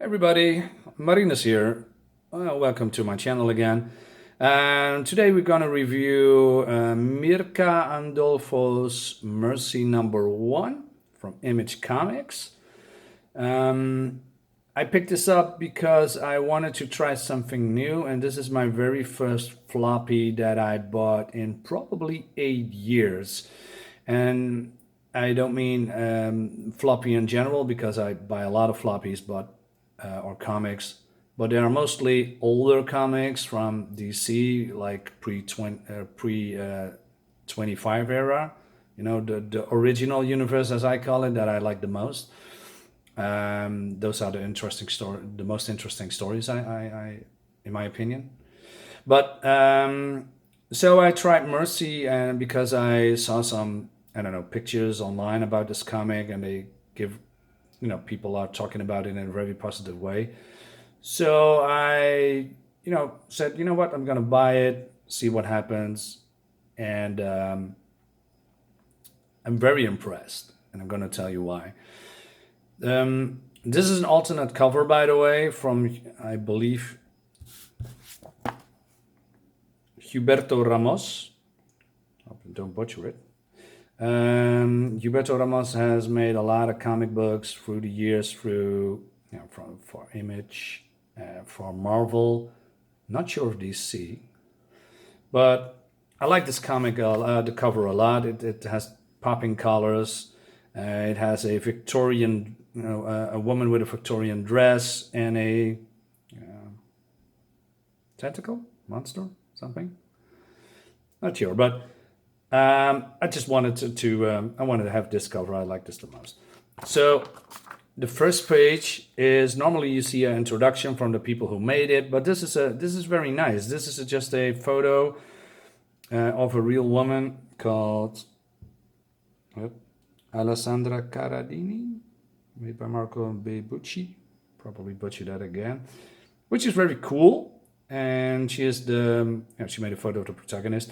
Everybody, Marinas here. Welcome to my channel again. And today we're gonna review Mirka Andolfo's Mercy #1 from Image Comics. Um, I picked this up because I wanted to try something new, and this is my very first floppy that I bought in probably 8 years. And I don't mean floppy in general because I buy a lot of floppies, but or comics, but they are mostly older comics from DC, like pre 25 era. You know, the original universe, as I call it, that I like the most. Those are the most interesting stories, in my opinion. But so I tried Mercy, and because I saw some, I don't know, pictures online about this comic, and they give, people are talking about it in a very positive way. So I, said, you know what, I'm gonna buy it, see what happens, and I'm very impressed, and I'm gonna tell you why. This is an alternate cover, by the way, from I believe Huberto Ramos. Hope I don't butcher it. Huberto Ramos has made a lot of comic books through the years, for Image, for Marvel. Not sure of DC, but I like this comic, the cover a lot. It has popping colors. It has a Victorian, a woman with a Victorian dress and a tentacle monster, something. Not sure, but I just wanted I wanted to have this cover. I like this the most. So the first page is, normally you see an introduction from the people who made it, but this is very nice. This is just a photo of a real woman called Alessandra Caradini, made by Marco Bebucci. Probably butchered that again, which is very cool. And she is she made a photo of the protagonist.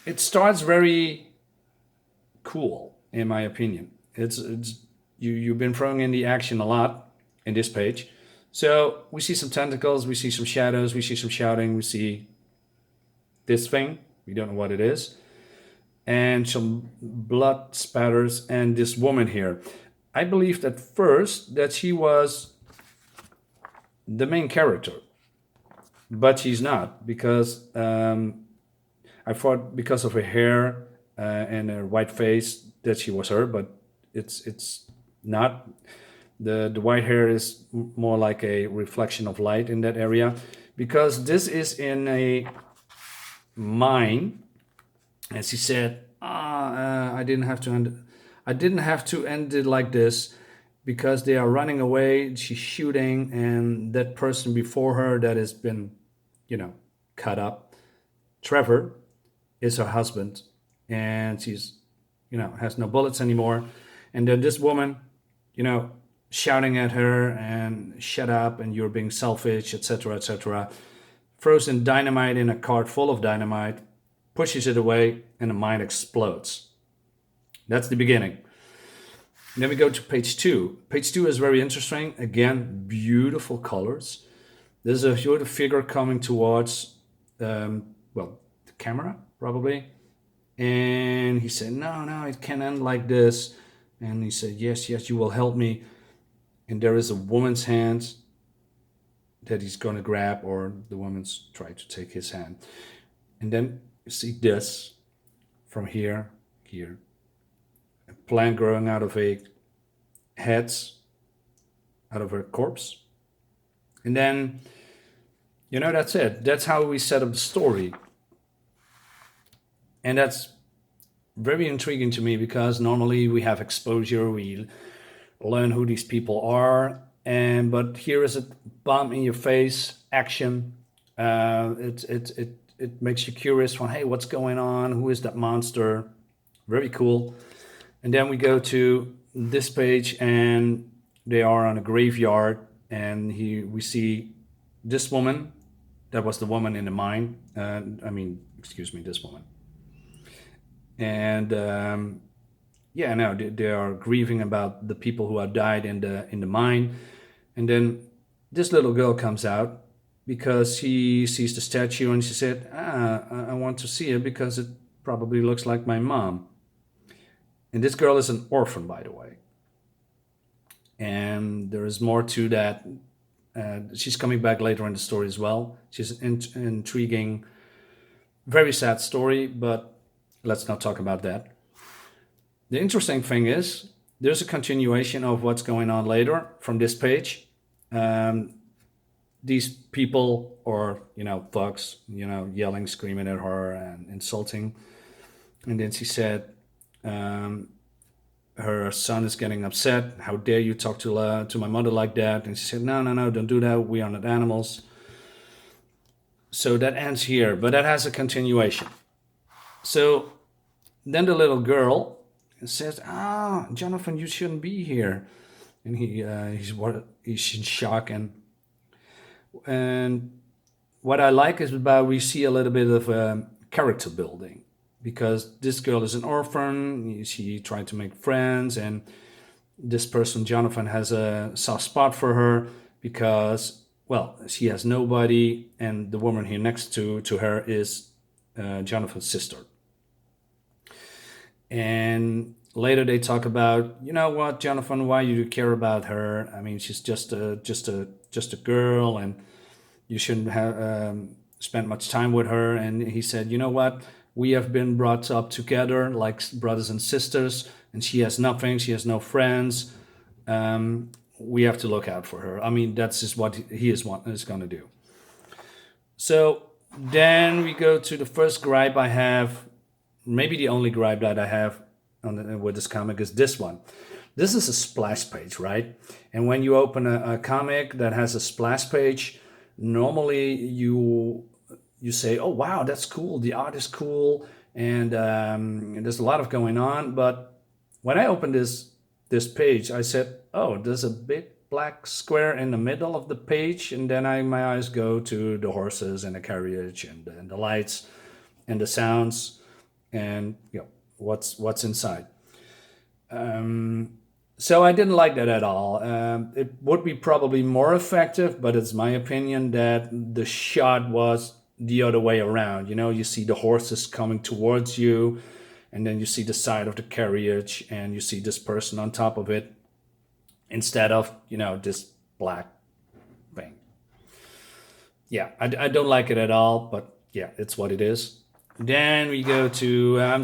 It starts very cool, in my opinion. It's you've been throwing in the action a lot in this page. So we see some tentacles, we see some shadows, we see some shouting, we see this thing. We don't know what it is. And some blood spatters, and this woman here. I believed at first that she was the main character, but she's not, because I thought because of her hair and her white face that she was her, but it's not. The white hair is more like a reflection of light in that area, because this is in a mine. And she said, I didn't have to end it like this, because they are running away. She's shooting, and that person before her that has been, cut up, Trevor, is her husband, and she's, has no bullets anymore. And then this woman, shouting at her and shut up, and you're being selfish, etc., etc., throws in dynamite in a cart full of dynamite, pushes it away, and the mine explodes. That's the beginning. And then we go to page 2. Page 2 is very interesting. Again, beautiful colors. There's a sort of figure coming towards, the camera, probably. And he said, no, it can't end like this. And he said, yes, you will help me. And there is a woman's hand that he's going to grab, or the woman's trying to take his hand. And then you see this from here, a plant growing out of a head, out of her corpse. And then, that's it. That's how we set up the story. And that's very intriguing to me, because normally we have exposure, we learn who these people are, but here is a bomb in your face action. It makes you curious from, hey, what's going on? Who is that monster? Very cool. And then we go to this page, and they are on a graveyard, and we see this woman. That was the woman in the mine. This woman. And they are grieving about the people who have died in the mine. And then this little girl comes out because he sees the statue and she said, I want to see it because it probably looks like my mom. And this girl is an orphan, by the way. And there is more to that. She's coming back later in the story as well. She's an intriguing, very sad story, but let's not talk about that. The interesting thing is there's a continuation of what's going on later from this page. Um, these people, or thugs, yelling, screaming at her and insulting. And then she said, her son is getting upset. How dare you talk to my mother like that? And she said, no, no, no, don't do that. We are not animals. So that ends here, but that has a continuation. So then the little girl says, Jonathan, you shouldn't be here. And he's in shock. And what I like is about we see a little bit of character building, because this girl is an orphan. She tried to make friends, and this person, Jonathan, has a soft spot for her because, well, she has nobody, and the woman here next to her is Jonathan's sister. And later they talk about, you know what, Jonathan, why you care about her? I mean, she's just a girl, and you shouldn't have spent much time with her. And he said, you know what, we have been brought up together like brothers and sisters, and she has nothing. She has no friends. We have to look out for her. I mean, that's just what he is going to do. So then we go to the first gripe I have, maybe the only gripe that I have with this comic is this one. This is a splash page, right? And when you open a comic that has a splash page, normally you say, oh, wow, that's cool. The art is cool. And there's a lot of going on. But when I opened this page, I said, oh, there's a big black square in the middle of the page. And then my eyes go to the horses and the carriage and the lights and the sounds and what's inside. So I didn't like that at all. It would be probably more effective, but it's my opinion that the shot was the other way around. You see the horses coming towards you, and then you see the side of the carriage, and you see this person on top of it, instead of, this black thing. Yeah, I don't like it at all, but yeah, it's what it is. Then we go to, I'm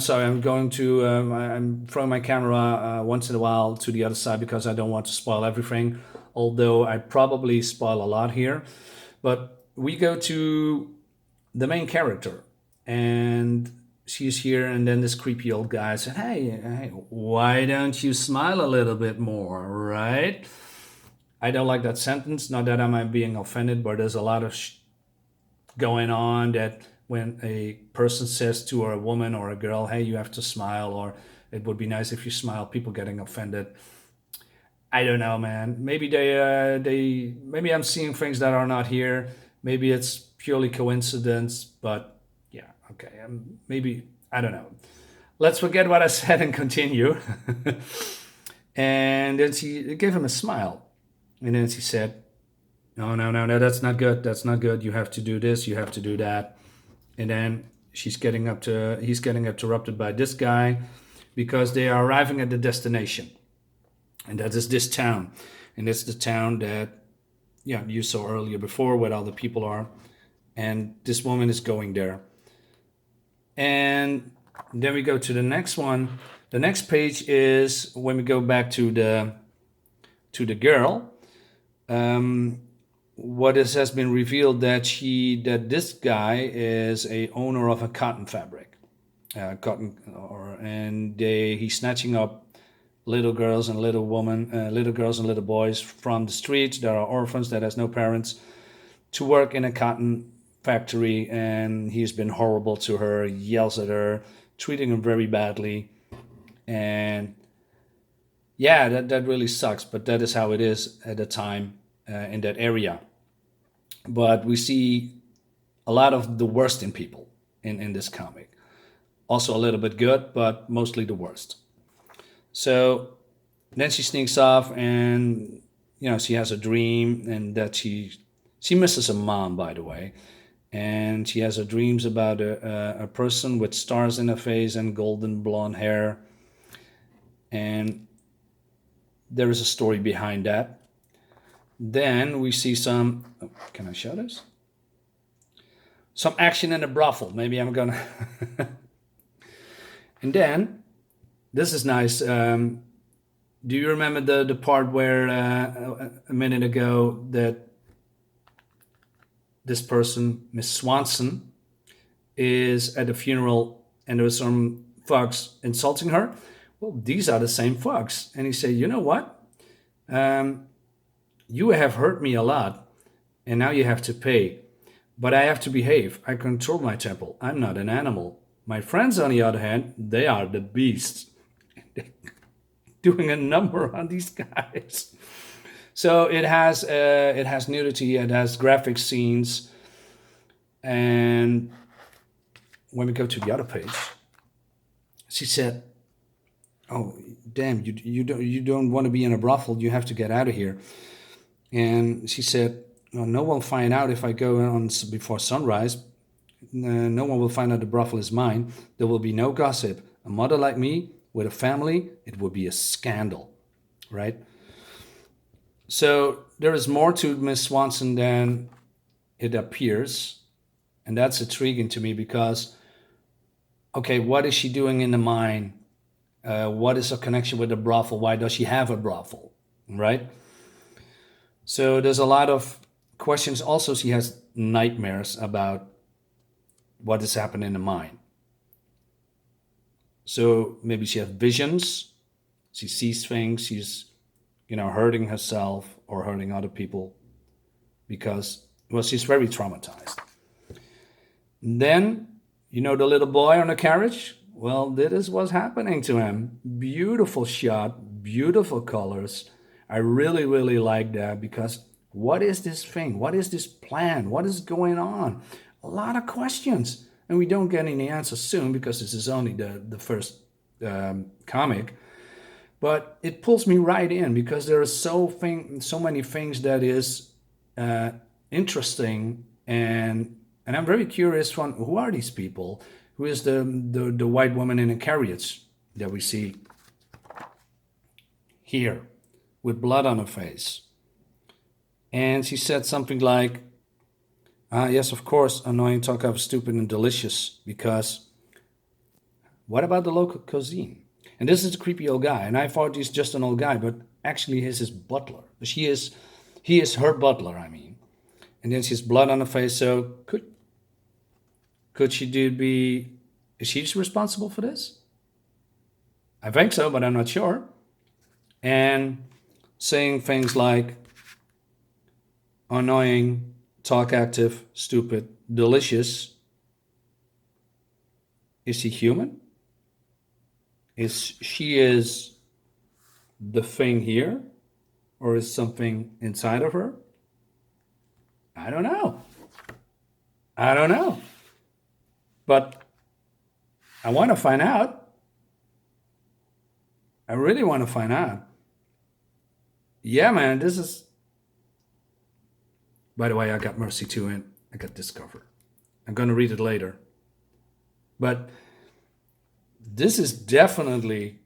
throwing my camera once in a while to the other side because I don't want to spoil everything, although I probably spoil a lot here. But we go to the main character, and she's here, and then this creepy old guy said, hey, why don't you smile a little bit more, right? I don't like that sentence, not that I'm being offended, but there's a lot of going on that when a person says to a woman or a girl, hey, you have to smile, or it would be nice if you smile, people getting offended. I don't know, man. Maybe maybe I'm seeing things that are not here. Maybe it's purely coincidence, but yeah, okay. Maybe, I don't know. Let's forget what I said and continue. And then she gave him a smile. And then she said, no, that's not good. That's not good. You have to do this. You have to do that. And then he's getting interrupted by this guy because they are arriving at the destination. And that is this town. And it's the town that you saw earlier before where all the people are. And this woman is going there. And then we go to the next one. The next page is when we go back to the girl. What has been revealed that this guy is a owner of a cotton fabric, and he's snatching up little girls and little boys from the streets that are orphans that has no parents to work in a cotton factory, and he's been horrible to her, yells at her, treating her very badly, and yeah, that really sucks, but that is how it is at the time. In that area. But we see a lot of the worst in people in this comic. Also a little bit good, but mostly the worst. So then she sneaks off and, she has a dream, and that she misses her mom, by the way, and she has her dreams about a person with stars in her face and golden blonde hair, and there is a story behind that. Then we see some. Oh, can I show this? Some action in a brothel. Maybe I'm gonna. And then this is nice. Do you remember the part where a minute ago that this person, Miss Swanson, is at a funeral and there was some thugs insulting her? Well, these are the same thugs. And he said, you know what? You have hurt me a lot, and now you have to pay. But I have to behave. I control my temper. I'm not an animal. My friends, on the other hand, they are the beasts. Doing a number on these guys. So it has nudity, it has graphic scenes, and when we go to the other page, she said, "Oh, damn! You don't want to be in a brothel. You have to get out of here." And she said, well, "No one will find out if I go on before sunrise. No one will find out the brothel is mine. There will be no gossip. A mother like me with a family, it would be a scandal, right?" So there is more to Miss Swanson than it appears, and that's intriguing to me because, okay, what is she doing in the mine? What is her connection with the brothel? Why does she have a brothel, right? So there's a lot of questions. Also, she has nightmares about what is happening in the mine. So maybe she has visions. She sees things. She's, hurting herself or hurting other people because, well, she's very traumatized. Then, the little boy on the carriage? Well, this is what's happening to him. Beautiful shot, beautiful colors. I really, really like that because what is this thing? What is this plan? What is going on? A lot of questions. And we don't get any answers soon because this is only the first comic. But it pulls me right in because there are so many things that is interesting, and I'm very curious from who are these people? Who is the white woman in a carriage that we see here with blood on her face? And she said something like, yes, of course, annoying talk of stupid and delicious, because what about the local cuisine? And this is a creepy old guy, and I thought he's just an old guy, but actually he's his butler. He is her butler, I mean. And then she has blood on her face, so could she is she responsible for this? I think so, but I'm not sure. And saying things like annoying, talk active, stupid, delicious. Is she human? Is the thing here, or is something inside of her? I don't know. But I want to find out. I really want to find out. Yeah, man, this is... By the way, I got Mercy too, and I got Discover. I'm going to read it later. But this is definitely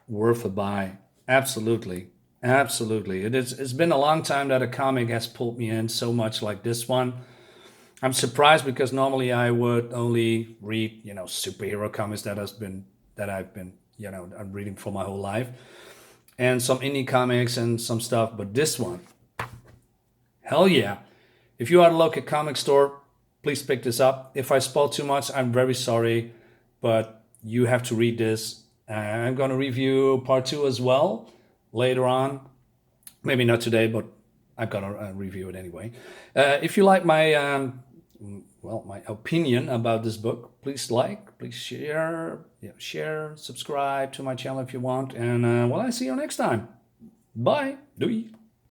worth a buy. Absolutely. It's been a long time that a comic has pulled me in so much like this one. I'm surprised because normally I would only read, superhero comics that I've been, I'm reading for my whole life, and some indie comics and some stuff. But this one, hell yeah! If you are at a local comic store, please pick this up. If I spoil too much, I'm very sorry, but you have to read this. I'm going to review part 2 as well later on. Maybe not today, but I'm going to review it anyway. If you like my my opinion about this book, please please share, subscribe to my channel if you want. And I see you next time. Bye. Doei.